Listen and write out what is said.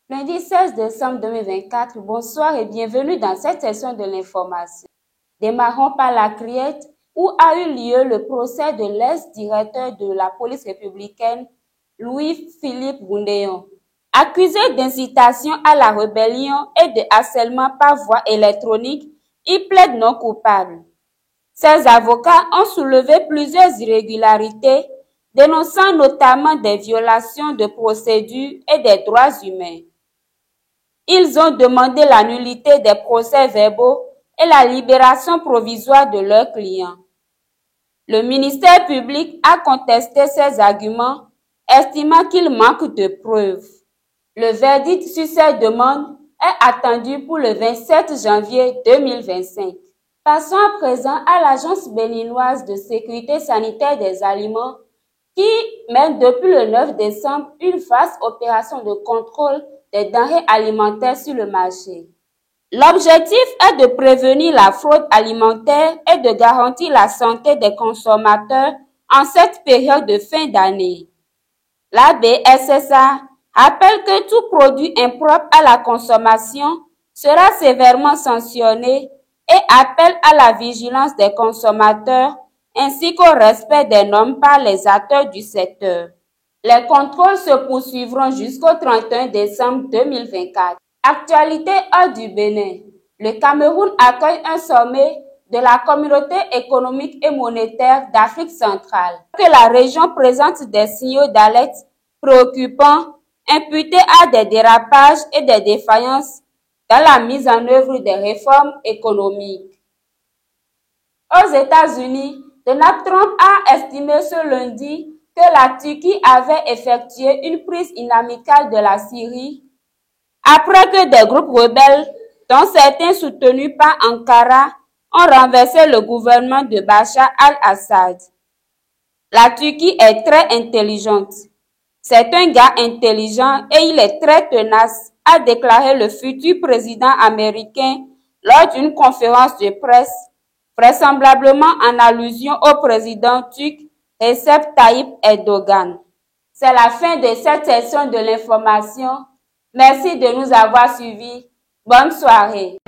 Lundi 16 décembre 2024, bonsoir et bienvenue dans cette session de l'information. Démarrons par la Criette où a eu lieu le procès de l'ex-directeur de la police républicaine, Louis-Philippe Goundéon. Accusé d'incitation à la rébellion et de harcèlement par voie électronique, il plaide non coupable. Ses avocats ont soulevé plusieurs irrégularités, dénonçant notamment des violations de procédures et des droits humains. Ils ont demandé la nullité des procès-verbaux et la libération provisoire de leurs clients. Le ministère public a contesté ces arguments, estimant qu'il manque de preuves. Le verdict sur ces demandes est attendu pour le 27 janvier 2025. Passons à présent à l'Agence béninoise de sécurité sanitaire des aliments qui mène depuis le 9 décembre une vaste opération de contrôle des denrées alimentaires sur le marché. L'objectif est de prévenir la fraude alimentaire et de garantir la santé des consommateurs en cette période de fin d'année. La BSSA rappelle que tout produit impropre à la consommation sera sévèrement sanctionné et appelle à la vigilance des consommateurs ainsi qu'au respect des normes par les acteurs du secteur. Les contrôles se poursuivront jusqu'au 31 décembre 2024. Actualité hors du Bénin. Le Cameroun accueille un sommet de la Communauté économique et monétaire d'Afrique centrale. Que la région présente des signaux d'alerte préoccupants imputés à des dérapages et des défaillances dans la mise en œuvre des réformes économiques. Aux États-Unis, Donald Trump a estimé ce lundi que la Turquie avait effectué une prise inamicale de la Syrie après que des groupes rebelles, dont certains soutenus par Ankara, ont renversé le gouvernement de Bachar al-Assad. La Turquie est très intelligente. C'est un gars intelligent et il est très tenace, a déclaré le futur président américain lors d'une conférence de presse, vraisemblablement en allusion au président turc Recep Tayyip Erdogan. C'est la fin de cette session de l'information. Merci de nous avoir suivis. Bonne soirée.